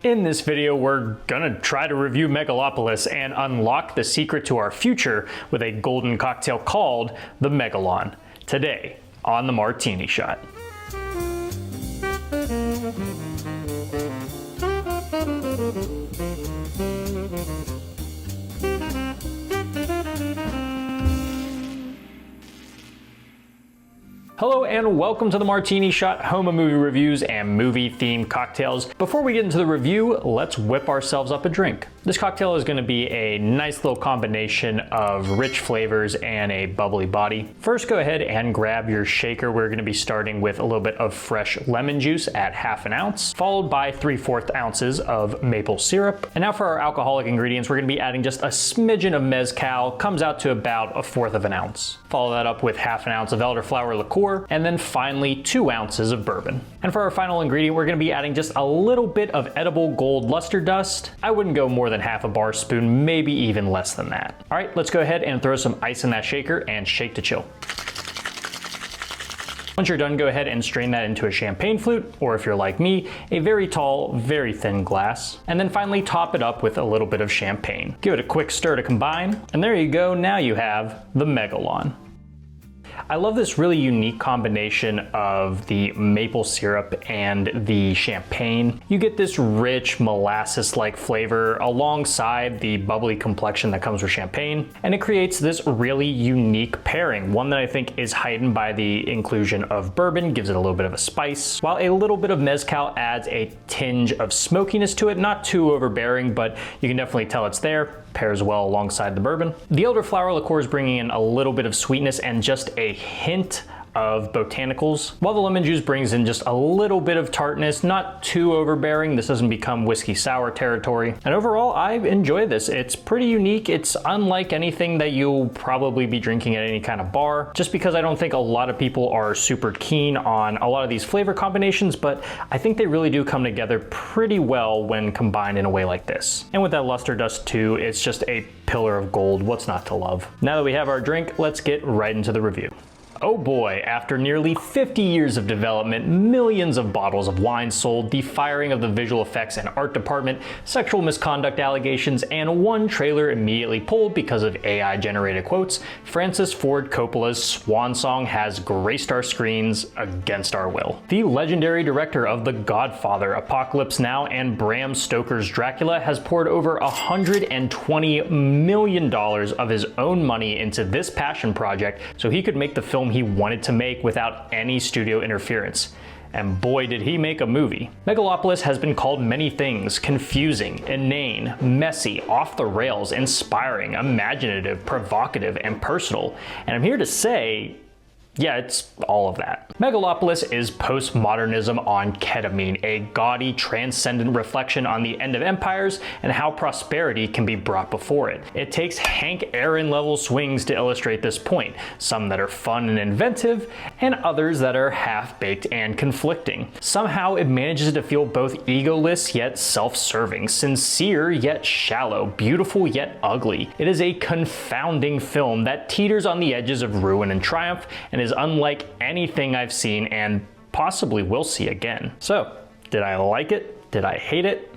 In this video, we're gonna try to review Megalopolis and unlock the secret to our future with a golden cocktail called the Megalon. Today on the Martini Shot. Hello and welcome to the Martini Shot, home of movie reviews and movie-themed cocktails. Before we get into the review, let's whip ourselves up a drink. This cocktail is going to be a nice little combination of rich flavors and a bubbly body. First, go ahead and grab your shaker. We're going to be starting with a little bit of fresh lemon juice at ½ an ounce, followed by 3/4 ounces of maple syrup. And now for our alcoholic ingredients, we're going to be adding just a smidgen of mezcal, comes out to about 1/4 of an ounce. Follow that up with ½ an ounce of elderflower liqueur, and then finally 2 ounces of bourbon. And for our final ingredient, we're going to be adding just a little bit of edible gold luster dust. I wouldn't go more than ½ a bar spoon, maybe even less than that. All right, let's go ahead and throw some ice in that shaker and shake to chill. Once you're done, go ahead and strain that into a champagne flute, or if you're like me, a very tall, very thin glass. And then finally top it up with a little bit of champagne. Give it a quick stir to combine, and there you go, now you have the Megalon. I love this really unique combination of the maple syrup and the champagne. You get this rich molasses-like flavor alongside the bubbly complexion that comes with champagne, and it creates this really unique pairing, one that I think is heightened by the inclusion of bourbon, gives it a little bit of a spice, while a little bit of mezcal adds a tinge of smokiness to it, not too overbearing, but you can definitely tell it's there. Pairs well alongside the bourbon. The elderflower liqueur is bringing in a little bit of sweetness and just a hint of botanicals, while the lemon juice brings in just a little bit of tartness, not too overbearing. This doesn't become whiskey sour territory. And overall, I enjoy this. It's pretty unique. It's unlike anything that you'll probably be drinking at any kind of bar, just because I don't think a lot of people are super keen on a lot of these flavor combinations, but I think they really do come together pretty well when combined in a way like this. And with that luster dust too, it's just a pillar of gold. What's not to love? Now that we have our drink, let's get right into the review. Oh boy, after nearly 50 years of development, millions of bottles of wine sold, the firing of the visual effects and art department, sexual misconduct allegations, and one trailer immediately pulled because of AI-generated quotes, Francis Ford Coppola's swan song has graced our screens against our will. The legendary director of The Godfather, Apocalypse Now, and Bram Stoker's Dracula has poured over $120 million of his own money into this passion project so he could make the film he wanted to make without any studio interference. And boy did he make a movie. Megalopolis has been called many things: confusing, inane, messy, off the rails, inspiring, imaginative, provocative, and personal. And I'm here to say, yeah, it's all of that. Megalopolis is postmodernism on ketamine, a gaudy, transcendent reflection on the end of empires and how prosperity can be brought before it. It takes Hank Aaron level swings to illustrate this point, some that are fun and inventive, and others that are half-baked and conflicting. Somehow it manages to feel both egoless yet self-serving, sincere yet shallow, beautiful yet ugly. It is a confounding film that teeters on the edges of ruin and triumph, and is unlike anything I've seen and possibly will see again. So, did I like it? Did I hate it?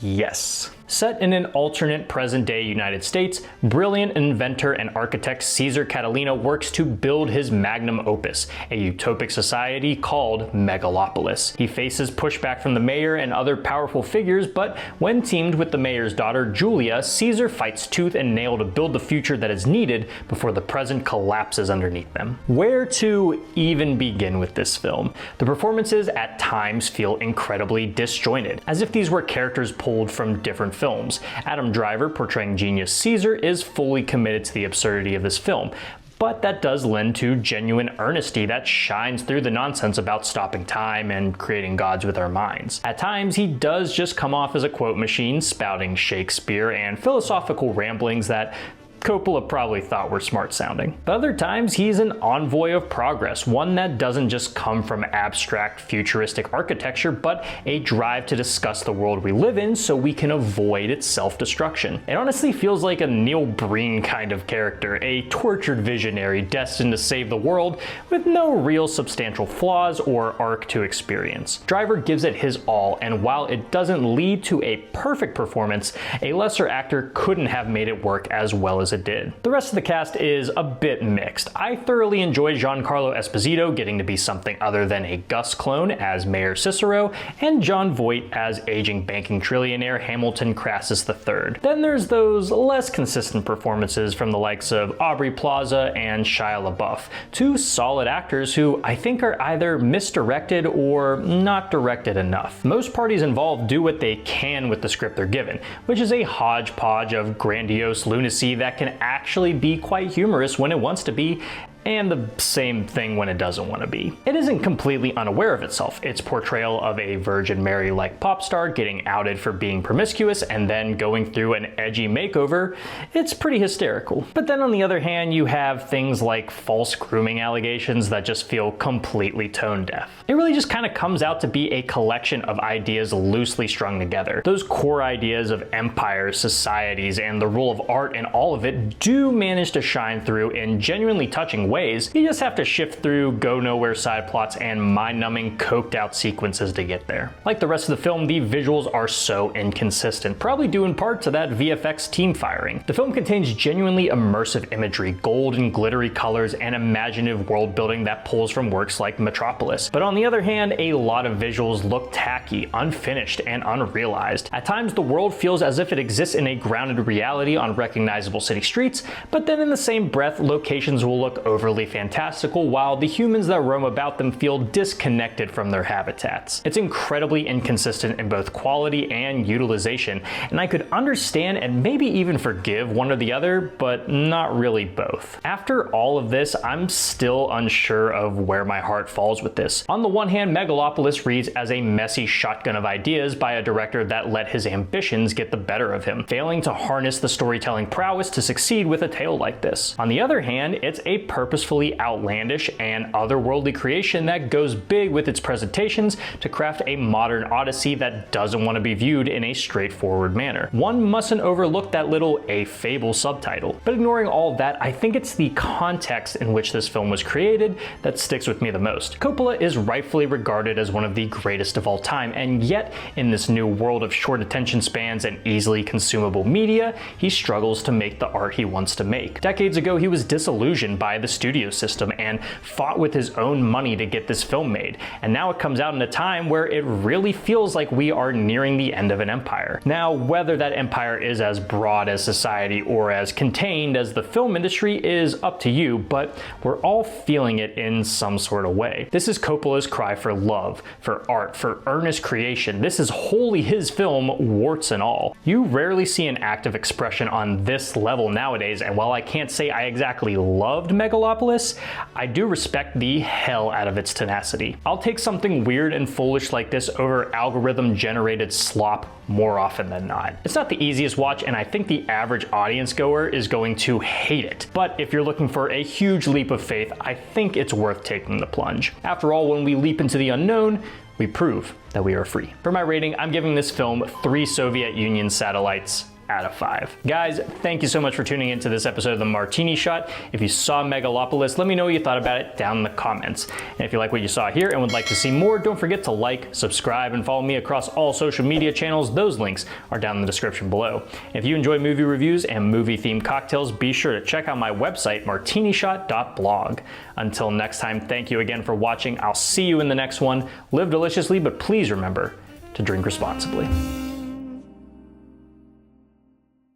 Yes. Set in an alternate present-day United States, brilliant inventor and architect Caesar Catalina works to build his magnum opus, a utopic society called Megalopolis. He faces pushback from the mayor and other powerful figures, but when teamed with the mayor's daughter, Julia, Caesar fights tooth and nail to build the future that is needed before the present collapses underneath them. Where to even begin with this film? The performances at times feel incredibly disjointed, as if these were characters pulled from different films. Adam Driver, portraying genius Caesar, is fully committed to the absurdity of this film, but that does lend to genuine earnesty that shines through the nonsense about stopping time and creating gods with our minds. At times, he does just come off as a quote machine, spouting Shakespeare and philosophical ramblings that Coppola probably thought were smart sounding. But other times he's an envoy of progress, one that doesn't just come from abstract futuristic architecture, but a drive to discuss the world we live in so we can avoid its self-destruction. It honestly feels like a Neil Breen kind of character, a tortured visionary destined to save the world with no real substantial flaws or arc to experience. Driver gives it his all, and while it doesn't lead to a perfect performance, a lesser actor couldn't have made it work as well as it did. The rest of the cast is a bit mixed. I thoroughly enjoyed Giancarlo Esposito getting to be something other than a Gus clone as Mayor Cicero, and Jon Voight as aging banking trillionaire Hamilton Crassus III. Then there's those less consistent performances from the likes of Aubrey Plaza and Shia LaBeouf, two solid actors who I think are either misdirected or not directed enough. Most parties involved do what they can with the script they're given, which is a hodgepodge of grandiose lunacy that can actually be quite humorous when it wants to be, and the same thing when it doesn't want to be. It isn't completely unaware of itself. Its portrayal of a Virgin Mary-like pop star getting outed for being promiscuous and then going through an edgy makeover, it's pretty hysterical. But then on the other hand, you have things like false grooming allegations that just feel completely tone deaf. It really just kind of comes out to be a collection of ideas loosely strung together. Those core ideas of empires, societies, and the role of art and all of it do manage to shine through in genuinely touching ways. You just have to shift through go-nowhere side plots and mind-numbing, coked-out sequences to get there. Like the rest of the film, the visuals are so inconsistent, probably due in part to that VFX team firing. The film contains genuinely immersive imagery, gold and glittery colors, and imaginative world building that pulls from works like Metropolis. But on the other hand, a lot of visuals look tacky, unfinished, and unrealized. At times, the world feels as if it exists in a grounded reality on recognizable city streets, but then in the same breath, locations will look overly fantastical while the humans that roam about them feel disconnected from their habitats. It's incredibly inconsistent in both quality and utilization, and I could understand and maybe even forgive one or the other, but not really both. After all of this, I'm still unsure of where my heart falls with this. On the one hand, Megalopolis reads as a messy shotgun of ideas by a director that let his ambitions get the better of him, failing to harness the storytelling prowess to succeed with a tale like this. On the other hand, it's a purposefully outlandish and otherworldly creation that goes big with its presentations to craft a modern odyssey that doesn't want to be viewed in a straightforward manner. One mustn't overlook that little "a fable" subtitle. But ignoring all of that, I think it's the context in which this film was created that sticks with me the most. Coppola is rightfully regarded as one of the greatest of all time, and yet in this new world of short attention spans and easily consumable media, he struggles to make the art he wants to make. Decades ago, he was disillusioned by the studio system and fought with his own money to get this film made, and now it comes out in a time where it really feels like we are nearing the end of an empire. Now, whether that empire is as broad as society or as contained as the film industry is up to you, but we're all feeling it in some sort of way. This is Coppola's cry for love, for art, for earnest creation. This is wholly his film, warts and all. You rarely see an act of expression on this level nowadays, and while I can't say I exactly loved Megalopolis, I do respect the hell out of its tenacity. I'll take something weird and foolish like this over algorithm-generated slop more often than not. It's not the easiest watch, and I think the average audience goer is going to hate it. But if you're looking for a huge leap of faith, I think it's worth taking the plunge. After all, when we leap into the unknown, we prove that we are free. For my rating, I'm giving this film 3 Soviet Union satellites out of 5. Guys, thank you so much for tuning into this episode of the Martini Shot. If you saw Megalopolis, let me know what you thought about it down in the comments. And if you like what you saw here and would like to see more, don't forget to like, subscribe, and follow me across all social media channels. Those links are down in the description below. If you enjoy movie reviews and movie-themed cocktails, be sure to check out my website, martinishot.blog. Until next time, thank you again for watching. I'll see you in the next one. Live deliciously, but please remember to drink responsibly.